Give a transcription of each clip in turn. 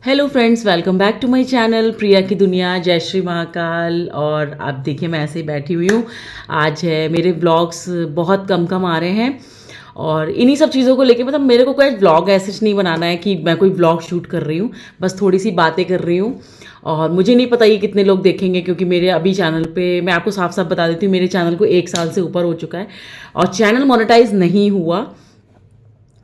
Hello friends, welcome back to my channel Priya की दुनिया। जय श्री महाकाल। और आप देखिए, मैं ऐसे ही बैठी हुई हूँ। आज है मेरे व्लॉग्स बहुत कम कम आ रहे हैं और इन्हीं सब चीज़ों को लेके मतलब मेरे को कोई व्लॉग ऐसे नहीं बनाना है कि मैं कोई व्लॉग शूट कर रही हूँ। बस थोड़ी सी बातें कर रही हूँ और मुझे नहीं पता ये कितने लोग देखेंगे, क्योंकि मेरे अभी चैनल पे मैं आपको साफ साफ बता देती हूँ, मेरे चैनल को 1 साल से ऊपर हो चुका है और चैनल मोनेटाइज नहीं हुआ।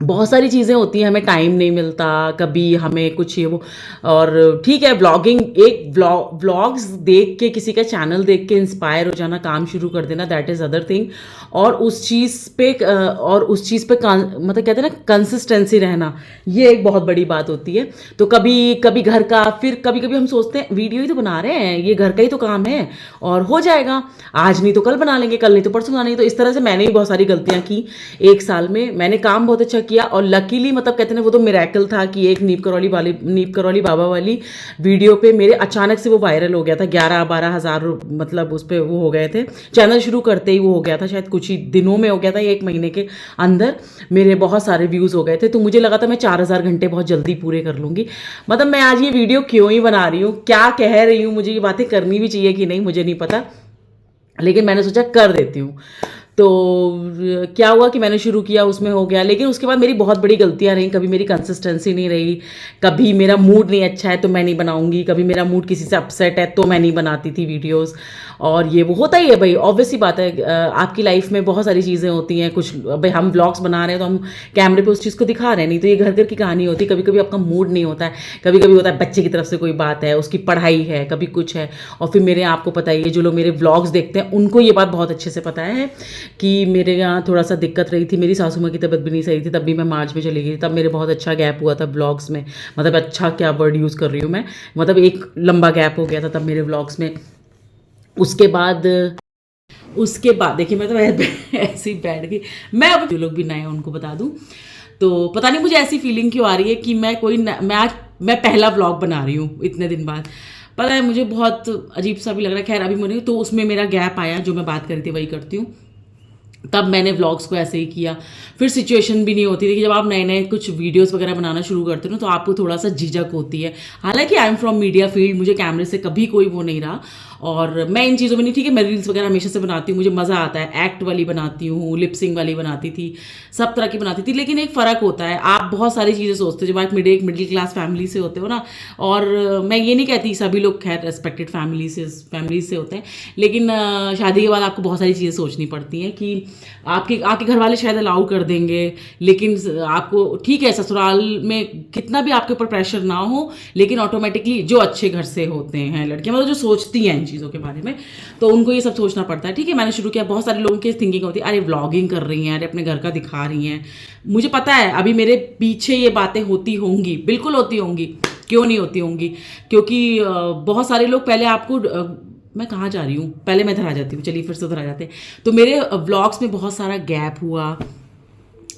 बहुत सारी चीज़ें होती हैं, हमें टाइम नहीं मिलता, कभी हमें कुछ ये वो। और ठीक है, व्लॉगिंग एक व्लॉग्स देख के, किसी का चैनल देख के इंस्पायर हो जाना, काम शुरू कर देना, दैट इज़ अदर थिंग। और उस चीज़ पे मतलब कहते हैं ना, कंसिस्टेंसी रहना, ये एक बहुत बड़ी बात होती है। तो कभी कभी घर का, फिर कभी कभी हम सोचते हैं वीडियो ही तो बना रहे हैं, ये घर का ही तो काम है और हो जाएगा, आज नहीं तो कल बना लेंगे, कल नहीं तो परसों बना लेंगे। तो इस तरह से मैंने भी बहुत सारी गलतियां की। 1 साल में मैंने काम बहुत अच्छा किया और लकीली मतलब कहते हैं ना, वो तो मिरेकल था कि एक नीप करौली बाबा वाली वीडियो पे मेरे अचानक से वो वायरल हो गया था। 11-12 हज़ार मतलब उस पर वो हो गए थे। चैनल शुरू करते ही वो हो गया था, शायद कुछ ही दिनों में हो गया था, 1 महीने के अंदर मेरे बहुत सारे व्यूज़ हो गए थे। तो मुझे लगा था मैं 4,000 घंटे बहुत जल्दी पूरे कर लूँगी। मतलब मैं आज ये वीडियो क्यों ही बना रही हूँ, क्या कह रही हूँ, मुझे ये बातें करनी भी चाहिए कि नहीं मुझे नहीं पता, लेकिन मैंने सोचा कर देती हूँ। तो क्या हुआ कि मैंने शुरू किया, उसमें हो गया, लेकिन उसके बाद मेरी बहुत बड़ी गलतियां रहीं। कभी मेरी कंसिस्टेंसी नहीं रही, कभी मेरा मूड नहीं अच्छा है तो मैं नहीं बनाऊंगी, कभी मेरा मूड किसी से अपसेट है तो मैं नहीं बनाती थी वीडियोस। और ये वो होता ही है भाई, ऑब्वियस सी बात है। आपकी लाइफ में बहुत सारी चीज़ें होती हैं। कुछ भाई हम व्लॉग्स बना रहे हैं तो हम कैमरे पे उस चीज़ को दिखा रहे हैं, नहीं तो ये घर घर की कहानी होती है। कभी कभी आपका मूड नहीं होता है, कभी कभी होता है बच्चे की तरफ से कोई बात है, उसकी पढ़ाई है, कभी कुछ है। और फिर मेरे, आपको पता ही है, जो लोग मेरे व्लॉग्स देखते हैं उनको ये बात बहुत अच्छे से पता है कि मेरे यहाँ थोड़ा सा दिक्कत रही थी। मेरी सासू माँ की तबीयत भी नहीं सही थी, तब भी मैं मार्च में चली गई, तब मेरे बहुत अच्छा गैप हुआ था व्लॉग्स में। मतलब अच्छा क्या वर्ड यूज़ कर रही हूँ मैं, मतलब एक लंबा गैप हो गया था तब मेरे व्लॉग्स में। उसके बाद उसके बाद देखिए, मैं तो ऐसे ही बैठ गई। मैं अब जो लोग भी नए हैं उनको बता दूं, तो पता नहीं मुझे ऐसी फीलिंग क्यों आ रही है कि मैं पहला व्लॉग बना रही हूँ इतने दिन बाद। पता है, मुझे बहुत अजीब सा भी लग रहा है। खैर अभी मुझे तो उसमें मेरा गैप आया, जो मैं बात करी थी वही करती हूँ। तब मैंने व्लॉग्स को ऐसे ही किया। फिर सिचुएशन भी नहीं होती थी कि जब आप नए नए कुछ वीडियोस वगैरह बनाना शुरू करते हो ना, तो आपको थोड़ा सा झिझक होती है। हालांकि I am from media field, मुझे कैमरे से कभी कोई वो नहीं रहा और मैं इन चीज़ों में नहीं, ठीक है, मैं रील्स वगैरह हमेशा से बनाती हूँ, मुझे मज़ा आता है। एक्ट वाली बनाती हूँ, लिपसिंग वाली बनाती थी, सब तरह की बनाती थी। लेकिन एक फ़र्क होता है, आप बहुत सारी चीज़ें सोचते हो जब आप मिडिल क्लास फैमिली से होते हो ना। और मैं ये नहीं कहती सभी लोग खैर रेस्पेक्टेड फैमिली से होते हैं, लेकिन शादी के बाद आपको बहुत सारी चीज़ें सोचनी पड़ती हैं कि आपके घर वाले शायद अलाउ कर देंगे, लेकिन आपको ठीक है, ससुराल में कितना भी आपके ऊपर प्रेशर ना हो, लेकिन ऑटोमेटिकली जो अच्छे घर से होते हैं लड़कियां, मतलब जो सोचती हैं इन चीज़ों के बारे में, तो उनको ये सब सोचना पड़ता है। ठीक है, मैंने शुरू किया। बहुत सारे लोगों की थिंकिंग होती है, अरे व्लॉगिंग कर रही हैं, अरे अपने घर का दिखा रही हैं। मुझे पता है अभी मेरे पीछे ये बातें होती होंगी, बिल्कुल होती होंगी, क्यों नहीं होती होंगी, क्योंकि बहुत सारे लोग पहले आपको मैं कहाँ जा रही हूँ, पहले मैं इधर आ जाती हूँ, चलिए फिर से उधर आ जाते हैं। तो मेरे व्लॉग्स में बहुत सारा गैप हुआ,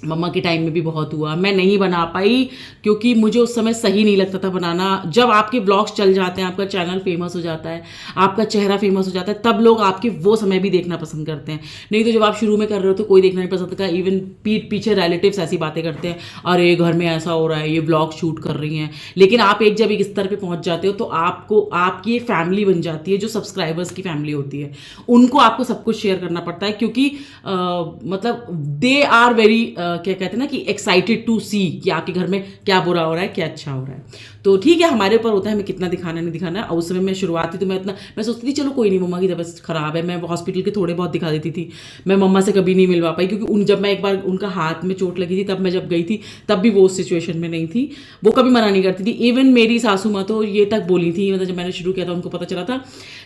मम्मा के टाइम में भी बहुत हुआ, मैं नहीं बना पाई क्योंकि मुझे उस समय सही नहीं लगता था बनाना। जब आपके ब्लॉग्स चल जाते हैं, आपका चैनल फेमस हो जाता है, आपका चेहरा फेमस हो जाता है, तब लोग आपके वो समय भी देखना पसंद करते हैं। नहीं तो जब आप शुरू में कर रहे हो तो कोई देखना नहीं पसंद करता। इवन पीठ पीछे रिलेटिव्स ऐसी बातें करते हैं, अरे घर में ऐसा हो रहा है, ये ब्लॉग शूट कर रही हैं। लेकिन आप जब एक स्तर पर पहुंच जाते हो तो आपको आपकी एक फैमिली बन जाती है, जो सब्सक्राइबर्स की फैमिली होती है, उनको आपको सब कुछ शेयर करना पड़ता है, क्योंकि मतलब दे आर वेरी क्या कहते हैं ना कि एक्साइटेड टू सी कि आपके घर में क्या बुरा हो रहा है, क्या अच्छा हो रहा है। तो ठीक है, हमारे ऊपर होता है हमें कितना दिखाना नहीं दिखाना है। और उस समय मैं शुरुआत थी तो मैं सोचती थी चलो कोई नहीं, मम्मा की तबीयत खराब है, मैं हॉस्पिटल के थोड़े बहुत दिखा देती थी। मैं मम्मा से कभी नहीं मिलवा पाई, क्योंकि जब मैं एक बार उनका हाथ में चोट लगी थी, तब मैं जब गई थी तब भी वो उस सिचुएशन में नहीं थी, वो कभी मना नहीं करती थी। इवन मेरी सासू माँ तो ये तक बोली थी, मतलब जब मैंने शुरू किया था उनको पता चला था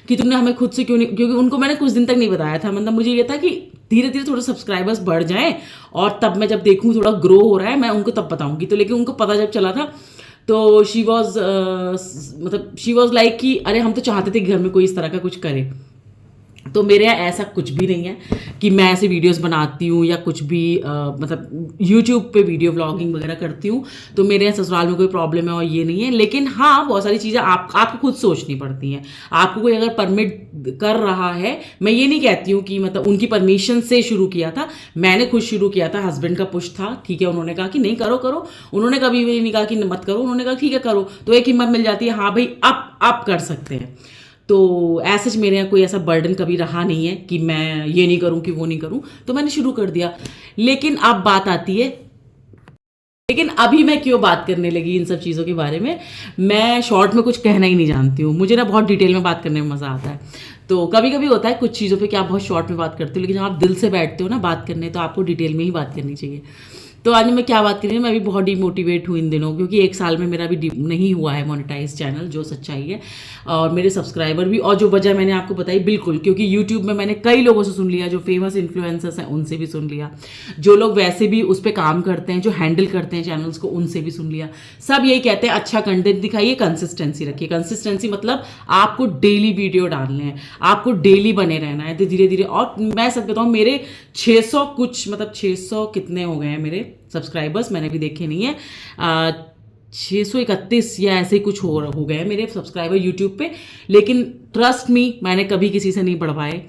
कि तुमने हमें खुद से क्यों नहीं, क्योंकि उनको मैंने कुछ दिन तक नहीं बताया था। मतलब मुझे ये था कि धीरे धीरे थोड़े सब्सक्राइबर्स बढ़ जाएं और तब मैं जब देखूँ थोड़ा ग्रो हो रहा है मैं उनको तब बताऊंगी। तो लेकिन उनको पता जब चला था तो शी वॉज लाइक कि अरे हम तो चाहते थे कि घर में कोई इस तरह का कुछ करे। तो मेरे यहाँ ऐसा कुछ भी नहीं है कि मैं ऐसे वीडियोस बनाती हूँ या कुछ भी मतलब यूट्यूब पे वीडियो व्लॉगिंग वगैरह करती हूँ। तो मेरे यहाँ ससुराल में कोई प्रॉब्लम है और ये नहीं है। लेकिन हाँ, बहुत सारी चीज़ें आपको खुद सोचनी पड़ती हैं। आपको कोई अगर परमिट कर रहा है, मैं ये नहीं कहती हूँ कि मतलब उनकी परमिशन से शुरू किया था, मैंने खुद शुरू किया था, हस्बैंड का पुश था, ठीक है। उन्होंने कहा कि नहीं करो करो, उन्होंने कभी भी नहीं कहा कि मत करो, उन्होंने कहा ठीक है करो। तो एक हिम्मत मिल जाती है, हाँ भाई आप कर सकते हैं। तो ऐसे मेरे यहाँ कोई ऐसा बर्डन कभी रहा नहीं है कि मैं ये नहीं करूँ कि वो नहीं करूँ, तो मैंने शुरू कर दिया। लेकिन अब बात आती है, लेकिन अभी मैं क्यों बात करने लगी इन सब चीज़ों के बारे में। मैं शॉर्ट में कुछ कहना ही नहीं जानती हूँ, मुझे ना बहुत डिटेल में बात करने में मज़ा आता है। तो कभी कभी होता है कुछ चीज़ों पे कि आप बहुत शॉर्ट में बात करते हो, लेकिन जब आप दिल से बैठते हो ना बात करने, तो आपको डिटेल में ही बात करनी चाहिए। तो आज मैं क्या बात कर रही हूँ, मैं भी बहुत डिमोटिवेट हूँ इन दिनों, क्योंकि एक साल में मेरा भी नहीं हुआ है मोनेटाइज चैनल, जो सच्चाई है। और मेरे सब्सक्राइबर भी, और जो वजह मैंने आपको बताई बिल्कुल, क्योंकि यूट्यूब में मैंने कई लोगों से सुन लिया, जो फेमस इन्फ्लुएंसर्स हैं उनसे भी सुन लिया, जो लोग वैसे भी उस पर काम करते हैं, जो हैंडल करते हैं चैनल्स को, उनसे भी सुन लिया। सब यही कहते हैं अच्छा कंटेंट दिखाइए, कंसिस्टेंसी रखिए। कंसिस्टेंसी मतलब आपको डेली वीडियो डालने हैं, आपको डेली बने रहना है, तो धीरे धीरे। और मैं सच बताऊँ, मेरे 600 कुछ, मतलब 600 कितने हो गए हैं मेरे सब्सक्राइबर्स, मैंने भी देखे नहीं है, 631 या ऐसे ही कुछ हो गए मेरे सब्सक्राइबर यूट्यूब पे। लेकिन ट्रस्ट मी, मैंने कभी किसी से नहीं बढ़वाए।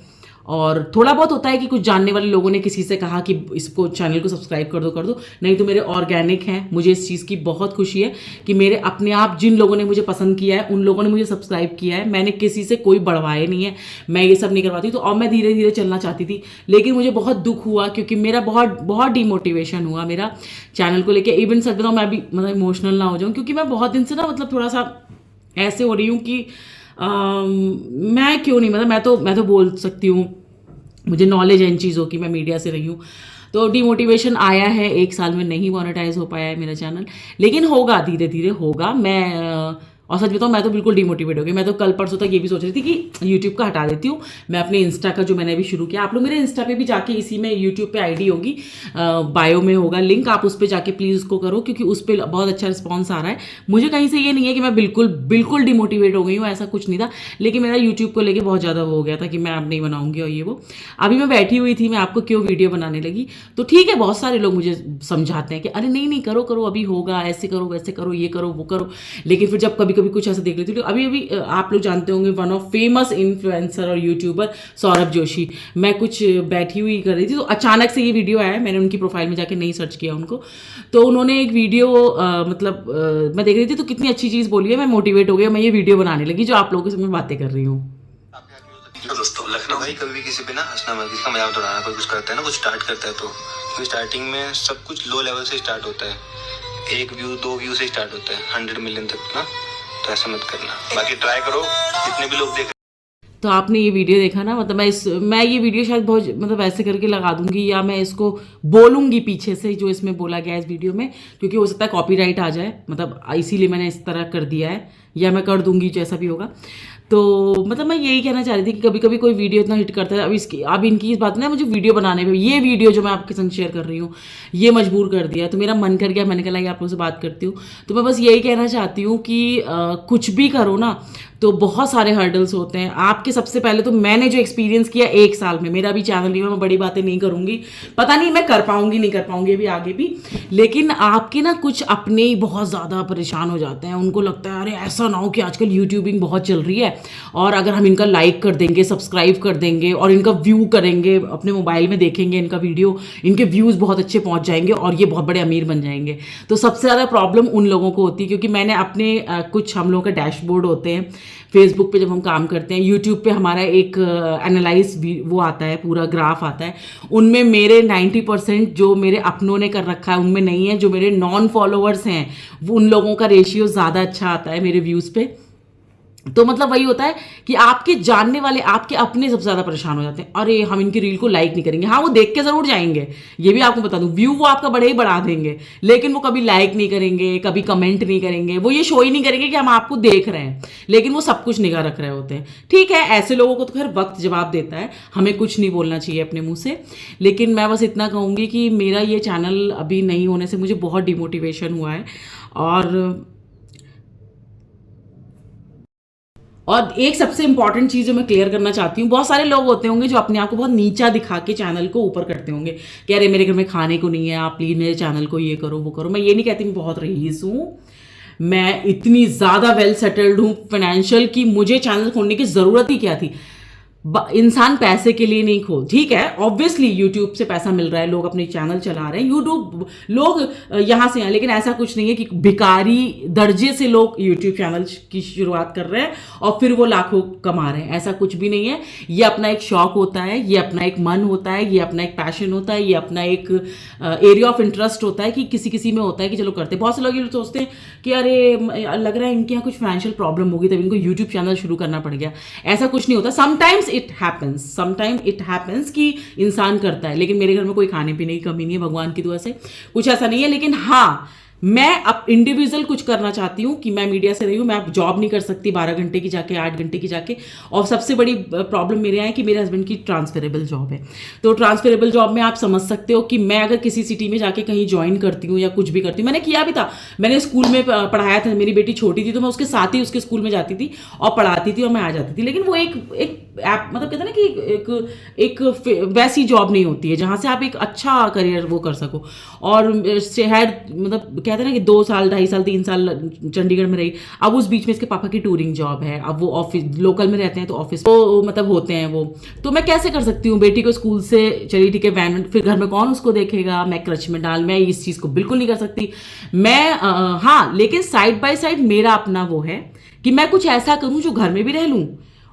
और थोड़ा बहुत होता है कि कुछ जानने वाले लोगों ने किसी से कहा कि इसको चैनल को सब्सक्राइब कर दो, नहीं तो मेरे ऑर्गेनिक हैं। मुझे इस चीज़ की बहुत खुशी है कि मेरे अपने आप जिन लोगों ने मुझे पसंद किया है, उन लोगों ने मुझे सब्सक्राइब किया है। मैंने किसी से कोई बढ़वाए नहीं है, मैं ये सब नहीं करवाती। तो और मैं धीरे धीरे चलना चाहती थी, लेकिन मुझे बहुत दुख हुआ, क्योंकि मेरा बहुत बहुत डिमोटिवेशन हुआ मेरा चैनल को लेकर। इवन सच बताऊँ, मैं भी मतलब इमोशनल ना हो जाऊँ, क्योंकि मैं बहुत दिन से ना मतलब थोड़ा सा ऐसे हो रही हूँ कि मैं क्यों नहीं, मतलब मैं तो बोल सकती हूँ, मुझे नॉलेज है इन चीज़ों की, मैं मीडिया से रही हूँ। तो डिमोटिवेशन आया है, एक साल में नहीं मोनेटाइज हो पाया है मेरा चैनल, लेकिन होगा, धीरे धीरे होगा। और सच बताऊँ, मैं तो बिल्कुल डिमोटिवेट हो गई। मैं तो कल परसों तक ये भी सोच रही थी कि यूट्यूब का हटा देती हूँ, मैं अपने इंस्टा का जो मैंने अभी शुरू किया, आप लोग मेरे इंस्टा पे भी जाके, इसी में यूट्यूब पे आईडी होगी, बायो में होगा लिंक, आप उस पर जाके प्लीज़ उसको करो, क्योंकि उस पर बहुत अच्छा रिस्पॉन्स आ रहा है। मुझे कहीं से ये नहीं है कि मैं बिल्कुल बिल्कुल डिमोटिवेट हो गई हूँ, ऐसा कुछ नहीं था। लेकिन मेरा यूट्यूब को लेकर बहुत ज़्यादा वो हो गया था कि मैं अब नहीं बनाऊंगी और ये वो। अभी मैं बैठी हुई थी, मैं आपको क्यों वीडियो बनाने लगी, तो ठीक है, बहुत सारे लोग मुझे समझाते हैं कि अरे नहीं नहीं करो करो, अभी होगा, ऐसे करो वैसे करो, ये करो वो करो। लेकिन फिर जब कभी कभी कुछ ऐसा देख लेती हूँ, अभी अभी आप लोग जानते होंगे, वन ऑफ फेमस इन्फ्लुएंसर और यूट्यूबर सौरभ जोशी, मैं कुछ बैठी हुई कर रही थी, तो अचानक से ये वीडियो आया। मैंने उनकी प्रोफाइल में जाके नहीं सर्च किया उनको, तो उन्होंने एक वीडियो मैं देख रही थी, तो कितनी अच्छी चीज़ बोली है, मैं मोटिवेट हो गया, मैं ये वीडियो बनाने लगी जो आप लोगों से मैं बातें कर रही हूँ। तो दोस्तों, लखनऊ भाई, कभी भी किसी पे ना हंसना मत, किसी का मजाक उड़ाना। कोई कुछ करता है ना, कुछ स्टार्ट करता है, तो स्टार्टिंग में सब कुछ लो लेवल से स्टार्ट होता है, 1 व्यू 2 व्यू से स्टार्ट होता है 100 मिलियन तक ना। तो ऐसा मत करना, बाकी ट्राई करो, जितने भी लोग देख। तो आपने ये वीडियो देखा ना, मतलब मैं ये वीडियो शायद बहुत मतलब ऐसे करके लगा दूंगी, या मैं इसको बोलूंगी पीछे से जो इसमें बोला गया है इस वीडियो में, क्योंकि हो सकता है कॉपीराइट आ जाए, मतलब इसीलिए मैंने इस तरह कर दिया है, या मैं कर दूंगी जैसा भी होगा। तो मतलब मैं यही कहना चाह रही थी कि कभी कभी कोई वीडियो इतना हिट करता है। अब इनकी इस बात ने मुझे वीडियो बनाने पे, ये वीडियो जो मैं आपके संग शेयर कर रही हूँ, ये मजबूर कर दिया। तो मेरा मन कर गया, मैंने कहा आप लोगों से बात करती हूँ। तो मैं बस यही कहना चाहती हूँ कि कुछ भी करो ना, तो बहुत सारे हर्डल्स होते हैं आपके। सबसे पहले तो मैंने जो एक्सपीरियंस किया 1 साल में, मेरा भी चैनल नहीं है, मैं बड़ी बातें नहीं करूँगी, पता नहीं मैं कर पाऊँगी नहीं कर पाऊँगी अभी आगे भी। लेकिन आपके ना कुछ अपने ही बहुत ज़्यादा परेशान हो जाते हैं, उनको लगता है अरे ऐसा ना हो कि आजकल यूट्यूबिंग बहुत चल रही है, और अगर हम इनका लाइक कर देंगे, सब्सक्राइब कर देंगे और इनका व्यू करेंगे, अपने मोबाइल में देखेंगे इनका वीडियो, इनके व्यूज़ बहुत अच्छे पहुंच जाएंगे और ये बहुत बड़े अमीर बन जाएंगे। तो सबसे ज़्यादा प्रॉब्लम उन लोगों को होती है, क्योंकि मैंने अपने कुछ हम लोगों का डैशबोर्ड होते हैं फेसबुक पे जब हम काम करते हैं, यूट्यूब पे हमारा एक एनालाइज वो आता है, पूरा ग्राफ आता है, उनमें मेरे 90% जो मेरे अपनों ने कर रखा है उनमें नहीं है। जो मेरे नॉन फॉलोअर्स हैं उन लोगों का रेशियो ज़्यादा अच्छा आता है मेरे व्यूज़ पे। तो मतलब वही होता है कि आपके जानने वाले, आपके अपने सबसे ज़्यादा परेशान हो जाते हैं, अरे हम इनकी रील को लाइक नहीं करेंगे। हाँ, वो देख के ज़रूर जाएंगे, ये भी आपको बता दूं, व्यू वो आपका बड़े ही बढ़ा देंगे, लेकिन वो कभी लाइक नहीं करेंगे, कभी कमेंट नहीं करेंगे, वो ये शो ही नहीं करेंगे कि हम आपको देख रहे हैं, लेकिन वो सब कुछ निगाह रख रहे होते हैं। ठीक है, ऐसे लोगों को तो खैर वक्त जवाब देता है, हमें कुछ नहीं बोलना चाहिए अपने मुँह से। लेकिन मैं बस इतना कहूँगी कि मेरा ये चैनल अभी नहीं होने से मुझे बहुत डिमोटिवेशन हुआ है, और एक सबसे इंपॉर्टेंट चीज़ जो मैं क्लियर करना चाहती हूँ, बहुत सारे लोग होते होंगे जो अपने आप को बहुत नीचा दिखा के चैनल को ऊपर करते होंगे कि अरे मेरे घर में खाने को नहीं है, आप प्लीज़ मेरे चैनल को ये करो वो करो। मैं ये नहीं कहती मैं बहुत रईस हूँ, मैं इतनी ज़्यादा वेल सेटल्ड हूँ फाइनेंशियल कि मुझे चैनल खोलने की ज़रूरत ही क्या थी। इंसान पैसे के लिए नहीं खोल, ठीक है ऑब्वियसली यूट्यूब से पैसा मिल रहा है, लोग अपने चैनल चला रहे हैं, यूट्यूब लोग यहाँ से हैं, लेकिन ऐसा कुछ नहीं है कि भिखारी दर्जे से लोग यूट्यूब चैनल की शुरुआत कर रहे हैं और फिर वो लाखों कमा रहे हैं, ऐसा कुछ भी नहीं है। ये अपना एक शौक होता है, ये अपना एक मन होता है, ये अपना एक पैशन होता है, ये अपना एक एरिया ऑफ इंटरेस्ट होता है कि किसी किसी में होता है कि चलो करते। बहुत से लोग ये सोचते हैं कि अरे लग रहा है इनके यहाँ कुछ फाइनेंशियल प्रॉब्लम होगी तब इनको यूट्यूब चैनल शुरू करना पड़ गया, ऐसा कुछ नहीं होता। समटाइम्स इट हैपन्स कि इंसान करता है, लेकिन मेरे घर में कोई खाने पीने की कमी नहीं है भगवान की दुआ से, कुछ ऐसा नहीं है। लेकिन हाँ, मैं अब इंडिविजुअल कुछ करना चाहती हूँ कि मैं मीडिया से रही हूँ, मैं अब जॉब नहीं कर सकती 12 घंटे की जाके 8 घंटे की जाके। और सबसे बड़ी प्रॉब्लम मेरे यहाँ है कि मेरे हस्बैंड की ट्रांसफरेबल जॉब है, तो ट्रांसफरेबल जॉब में आप समझ सकते हो कि मैं अगर किसी सिटी में जाके कहीं ज्वाइन करती हूँ या कुछ भी करती हूँ, मैंने किया भी था, मैंने स्कूल में पढ़ाया था, मेरी बेटी छोटी थी तो मैं उसके साथ ही उसके स्कूल में जाती थी और पढ़ाती थी और मैं आ जाती थी। लेकिन वो एक मतलब कहते हैं ना कि एक वैसी जॉब नहीं होती है जहाँ से आप एक अच्छा करियर वो कर सको। और शहर मतलब कहते हैं ना कि 2 साल 2.5 साल 3 साल चंडीगढ़ में रही, अब उस बीच में इसके पापा की टूरिंग जॉब है, अब वो ऑफिस लोकल में रहते हैं तो ऑफिस तो मतलब होते हैं वो, तो मैं कैसे कर सकती हूँ बेटी को स्कूल से चली ठीक है वैन, फिर घर में कौन उसको देखेगा, मैं क्रच में डाल, मैं इस चीज़ को बिल्कुल नहीं कर सकती मैं। हाँ, लेकिन साइड बाय साइड मेरा अपना वो है कि मैं कुछ ऐसा करूँ जो घर में भी रह लूँ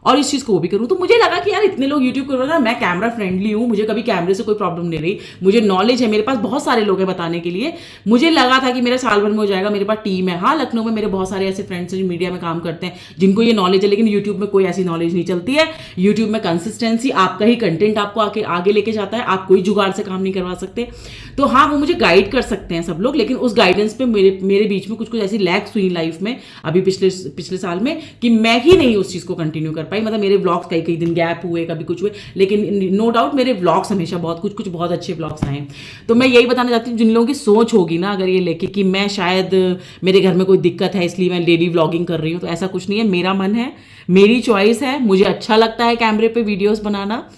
और इस चीज़ को वो भी करूँ। तो मुझे लगा कि यार इतने लोग यूट्यूब कर रहे हैं, मैं कैमरा फ्रेंडली हूँ, मुझे कभी कैमरे से कोई प्रॉब्लम नहीं रही, मुझे नॉलेज है, मेरे पास बहुत सारे लोग हैं बताने के लिए। मुझे लगा था कि मेरा साल भर में हो जाएगा, मेरे पास टीम है। हाँ, लखनऊ में मेरे बहुत सारे ऐसे फ्रेंड्स हैं जो मीडिया में काम करते हैं जिनको ये नॉलेज है, लेकिन यूट्यूब में कोई ऐसी नॉलेज नहीं चलती है। यूट्यूब में कंसिस्टेंसी, आपका ही कंटेंट आपको आगे लेके जाता है, आप कोई जुगाड़ से काम नहीं करवा सकते। तो हाँ, वो मुझे गाइड कर सकते हैं सब लोग, लेकिन उस गाइडेंस पे मेरे बीच में कुछ ऐसी लैक्स हुई लाइफ में अभी पिछले साल में कि मैं ही नहीं उस चीज़ को कंटिन्यू कर पाई। मतलब मेरे व्लॉग्स कई दिन गैप हुए, कभी कुछ हुए, लेकिन नो डाउट मेरे व्लॉग्स हमेशा कुछ बहुत अच्छे व्लॉग्स आए। तो मैं यही बताना चाहती हूँ, जिन लोगों की सोच होगी ना अगर ये लेके कि मैं शायद मेरे घर में कोई दिक्कत है इसलिए मैं डेली व्लॉगिंग कर रही हूँ, तो ऐसा कुछ नहीं है। मेरा मन है, मेरी चॉइस है, मुझे अच्छा लगता है कैमरे पे वीडियोस बनाना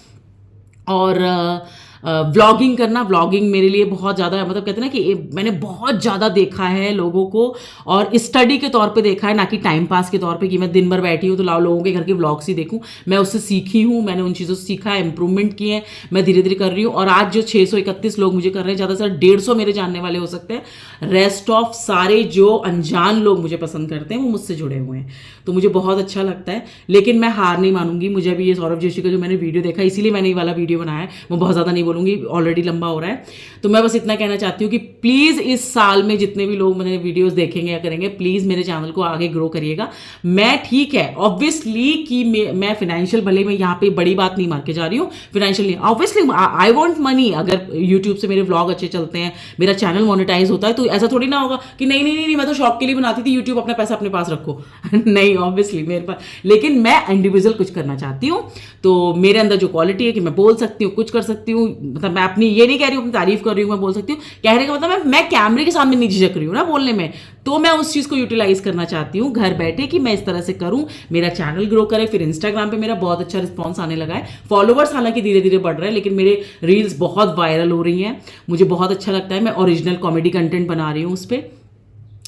और व्लॉगिंग करना। व्लॉगिंग मेरे लिए बहुत ज़्यादा मतलब कहते हैं ना कि मैंने बहुत ज़्यादा देखा है लोगों को और स्टडी के तौर पे देखा है, ना कि टाइम पास के तौर पे कि मैं दिन भर बैठी हूँ तो लाओ लोगों के घर के व्लॉग्स ही देखूँ। मैं उससे सीखी हूँ, मैंने उन चीज़ों से सीखा है, इंप्रूवमेंट किए हैं, मैं धीरे धीरे कर रही हूँ। और आज जो 631 लोग मुझे कर रहे हैं, ज़्यादा से ज़्यादा 150 मेरे जानने वाले हो सकते हैं, रेस्ट ऑफ सारे जो अनजान लोग मुझे पसंद करते हैं वो मुझसे जुड़े हुए हैं। तो मुझे बहुत अच्छा लगता है, लेकिन मैं हार नहीं मानूंगी। मुझे अभी ये सौरभ जोशी का जो मैंने वीडियो देखा, इसीलिए मैंने ये वाला वीडियो बनाया है, मैं बहुत ज़्यादा नहीं बोलूँगी, ऑलरेडी लंबा हो रहा है। तो मैं बस इतना कहना चाहती हूँ कि प्लीज़ इस साल में जितने भी लोग मेरे वीडियोस देखेंगे या करेंगे, प्लीज़ मेरे चैनल को आगे ग्रो करिएगा। मैं ठीक है ऑब्वियसली कि मैं फाइनेंशियल, भले मैं यहाँ पे बड़ी बात नहीं मार के जा रही हूँ, financial obviously I want money. अगर यूट्यूब से मेरे व्लॉग अच्छे चलते हैं, मेरा चैनल मोनेटाइज होता है, तो ऐसा थोड़ी ना होगा कि नहीं मैं तो शौक के लिए बनाती थी, यूट्यूब अपना पैसा अपने पास रखो नहीं, ऑब्वियसली मेरे पास, लेकिन मैं इंडिविजुअल कुछ करना चाहती हूँ। तो मेरे अंदर जो क्वालिटी है कि मैं बोल सकती हूँ, कुछ कर सकती हूँ, मतलब मैं अपनी ये नहीं कह रही हूँ अपनी तारीफ कर रही हूँ, मैं बोल सकती हूँ, कहने का मतलब मैं कैमरे के सामने नहीं झिझक रही हूँ ना बोलने में, तो मैं उस चीज़ को यूटिलाइज करना चाहती हूँ घर बैठे कि मैं इस तरह से करूँ, मेरा चैनल ग्रो करे। फिर इंस्टाग्राम पे मेरा बहुत अच्छा रिस्पॉन्स आने लगा है, फॉलोवर्स हालांकि धीरे धीरे बढ़ रहे हैं, लेकिन मेरे रील्स बहुत वायरल हो रही हैं, मुझे बहुत अच्छा लगता है। मैं ओरिजिनल कॉमेडी कंटेंट बना रही हूँ उस पर,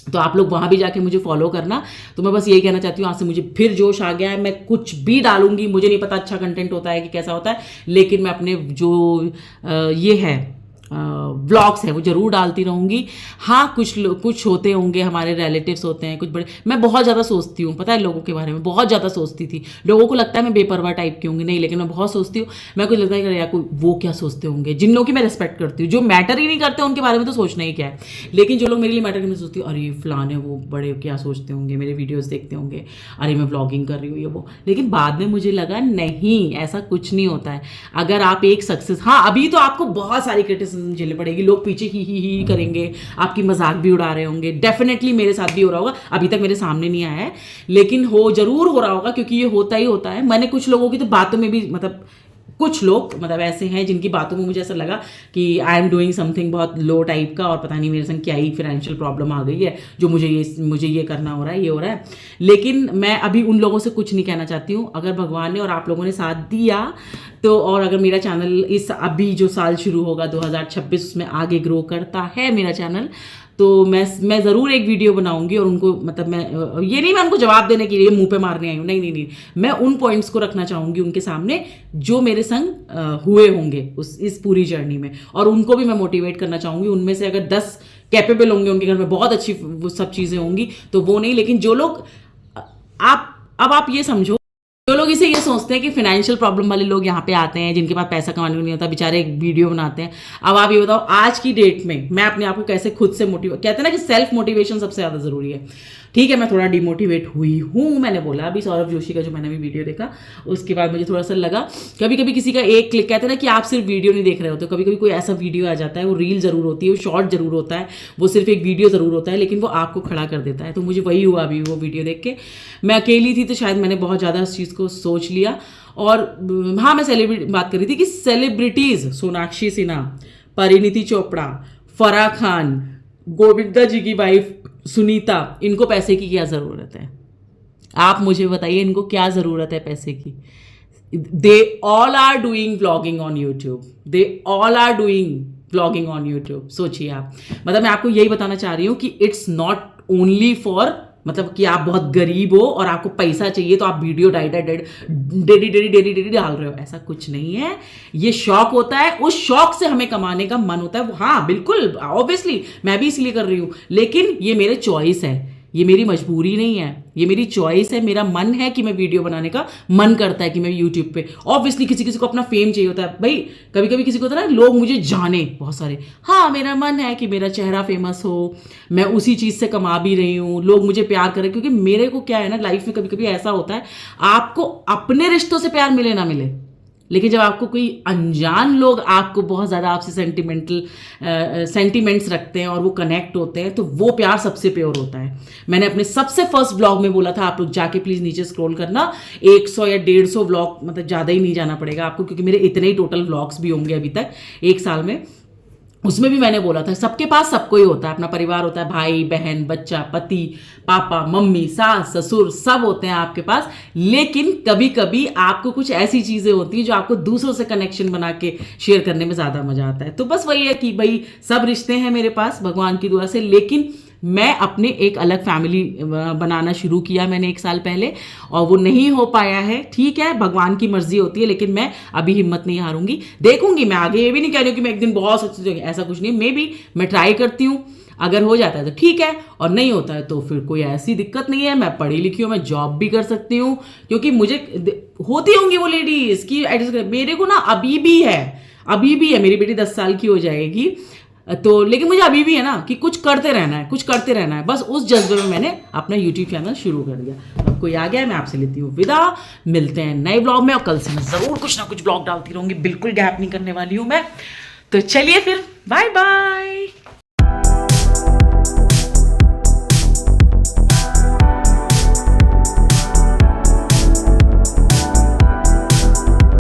तो आप लोग वहाँ भी जाके मुझे फॉलो करना। तो मैं बस यही कहना चाहती हूँ, आज से मुझे फिर जोश आ गया है, मैं कुछ भी डालूंगी, मुझे नहीं पता अच्छा कंटेंट होता है कि कैसा होता है, लेकिन मैं अपने जो ये है व्लॉग्स है वो जरूर डालती रहूँगी। हाँ, कुछ होते होंगे, हमारे रिलेटिव्स होते हैं कुछ बड़े, मैं बहुत ज़्यादा सोचती हूँ, पता है लोगों के बारे में बहुत ज़्यादा सोचती थी। लोगों को लगता है मैं बेपरवाह टाइप की होंगी, नहीं, लेकिन मैं बहुत सोचती हूँ। मैं कुछ लगता है कि यार कोई वो क्या सोचते होंगे, जिन लोगों की मैं रिस्पेक्ट करती हूँ, जो मैटर ही नहीं करते उनके बारे में तो सोचना ही क्या है, लेकिन जो लोग मेरे लिए मैटर करते, मैं सोचती हूँ अरे फलाने वो बड़े क्या सोचते होंगे, मेरे वीडियोज़ देखते होंगे, अरे मैं व्लॉगिंग कर रही हूँ ये वो। लेकिन बाद में मुझे लगा नहीं, ऐसा कुछ नहीं होता है। अगर आप एक सक्सेस, हाँ अभी तो आपको बहुत सारी क्रिटिसिज्म झेलनी पड़ेगी, लोग पीछे ही करेंगे, आपकी मजाक भी उड़ा रहे होंगे, डेफिनेटली मेरे साथ भी हो रहा होगा, अभी तक मेरे सामने नहीं आया है, लेकिन जरूर हो रहा होगा, क्योंकि ये होता ही होता है। मैंने कुछ लोगों की तो बातों में भी मतलब कुछ लोग मतलब ऐसे हैं जिनकी बातों में मुझे ऐसा लगा कि आई एम डूइंग समथिंग बहुत लो टाइप का और पता नहीं मेरे संग क्या ही फाइनेंशियल प्रॉब्लम आ गई है जो मुझे ये करना हो रहा है, ये हो रहा है। लेकिन मैं अभी उन लोगों से कुछ नहीं कहना चाहती हूँ। अगर भगवान ने और आप लोगों ने साथ दिया तो, और अगर मेरा चैनल इस अभी जो साल शुरू होगा 2026 में आगे ग्रो करता है मेरा चैनल, तो मैं ज़रूर एक वीडियो बनाऊंगी और उनको मतलब मैं उनको जवाब देने के लिए मुंह पे मारने आई हूँ, नहीं, मैं उन पॉइंट्स को रखना चाहूँगी उनके सामने जो मेरे संग हुए होंगे इस पूरी जर्नी में, और उनको भी मैं मोटिवेट करना चाहूँगी। उनमें से अगर 10 कैपेबल होंगे, उनके घर में बहुत अच्छी वो सब चीज़ें होंगी, तो वो नहीं, लेकिन जो लोग आप ये समझो, जो लोग इसे ये सोचते हैं कि फाइनेंशियल प्रॉब्लम वाले लोग यहाँ पे आते हैं जिनके पास पैसा कमाने को नहीं होता, बेचारे एक वीडियो बनाते हैं। अब आप ये बताओ आज की डेट में मैं अपने आप को कैसे खुद से मोटिवेट, कहते हैं ना कि सेल्फ मोटिवेशन सबसे ज़्यादा ज़रूरी है। ठीक है, मैं थोड़ा डिमोटिवेट हुई हूँ, मैंने बोला अभी सौरभ जोशी का जो मैंने भी वीडियो देखा उसके बाद मुझे थोड़ा सा लगा, कभी कभी किसी का एक क्लिक, कहते हैं ना कि आप सिर्फ वीडियो नहीं देख रहे होते, कभी कभी कोई ऐसा वीडियो आ जाता है, वो रील ज़रूर होती है, वो शॉर्ट ज़रूर होता है, वो सिर्फ एक वीडियो ज़रूर होता है, लेकिन वो आपको खड़ा कर देता है। तो मुझे वही हुआ अभी वो वीडियो देख के। मैं अकेली थी तो शायद मैंने बहुत ज़्यादा उस चीज़ को सोच लिया। और हाँ, मैं सेलिब्रिटी बात कर रही थी कि सेलिब्रिटीज़ सोनाक्षी सिन्हा, परिणीति चोपड़ा, फराह खान, गोविंदा जी की वाइफ सुनीता, इनको पैसे की क्या ज़रूरत है? आप मुझे बताइए, इनको क्या ज़रूरत है पैसे की? They all are doing vlogging on YouTube, they all are doing vlogging on YouTube. सोचिए आप, मतलब मैं आपको यही बताना चाह रही हूँ कि इट्स नॉट ओनली फॉर मतलब कि आप बहुत गरीब हो और आपको पैसा चाहिए तो आप वीडियो डेली डाल रहे हो, ऐसा कुछ नहीं है। ये शौक होता है, उस शौक से हमें कमाने का मन होता है। हाँ बिल्कुल, ऑब्वियसली मैं भी इसलिए कर रही हूँ, लेकिन ये मेरे चॉइस है, ये मेरी मजबूरी नहीं है, ये मेरी चॉइस है। मेरा मन है कि मैं वीडियो बनाने का मन करता है कि मैं यूट्यूब पे, ऑब्वियसली किसी किसी को अपना फेम चाहिए होता है भाई, कभी कभी किसी को होता है ना लोग मुझे जाने बहुत सारे, हाँ मेरा मन है कि मेरा चेहरा फेमस हो, मैं उसी चीज़ से कमा भी रही हूँ, लोग मुझे प्यार करें। क्योंकि मेरे को क्या है ना, लाइफ में कभी कभी ऐसा होता है आपको अपने रिश्तों से प्यार मिले ना मिले, लेकिन जब आपको कोई अनजान लोग आपको बहुत ज़्यादा आपसे सेंटिमेंट्स रखते हैं और वो कनेक्ट होते हैं, तो वो प्यार सबसे प्योर होता है। मैंने अपने सबसे फर्स्ट व्लॉग में बोला था, आप लोग जाके प्लीज़ नीचे स्क्रॉल करना, 100 या 150 व्लॉग, मतलब ज़्यादा ही नहीं जाना पड़ेगा आपको, क्योंकि मेरे इतने ही टोटल व्लॉग्स भी होंगे अभी तक 1 साल में। उसमें भी मैंने बोला था सबके पास सब कोई होता है, अपना परिवार होता है, भाई बहन बच्चा पति पापा मम्मी सास ससुर सब होते हैं आपके पास, लेकिन कभी कभी आपको कुछ ऐसी चीज़ें होती हैं जो आपको दूसरों से कनेक्शन बना के शेयर करने में ज़्यादा मज़ा आता है। तो बस वही है कि भाई सब रिश्ते हैं मेरे पास भगवान की दुआ से, लेकिन मैं अपने एक अलग फैमिली बनाना शुरू किया मैंने 1 साल पहले, और वो नहीं हो पाया है। ठीक है, भगवान की मर्जी होती है, लेकिन मैं अभी हिम्मत नहीं हारूंगी, देखूंगी मैं आगे। ये भी नहीं कह रही हूँ कि मैं एक दिन बहुत सक्सेस होगी, ऐसा कुछ नहीं, मे बी मैं ट्राई करती हूँ, अगर हो जाता है तो ठीक है, और नहीं होता है तो फिर कोई ऐसी दिक्कत नहीं है, मैं पढ़ी लिखी हूँ, मैं जॉब भी कर सकती हूँ, क्योंकि मुझे होती होंगी वो लेडीज की एडजस्ट। मेरे को ना अभी भी है, मेरी बेटी 10 साल की हो जाएगी तो, लेकिन मुझे अभी भी है ना कि कुछ करते रहना है, बस उस जज्बे में मैंने अपना यूट्यूब चैनल शुरू कर दिया। अब कोई आ गया, मैं आपसे लेती हूँ विदा, मिलते हैं नए ब्लॉग में, और कल से मैं ज़रूर कुछ ना कुछ ब्लॉग डालती रहूँगी, बिल्कुल गैप नहीं करने वाली हूँ मैं। तो चलिए फिर, बाय बाय।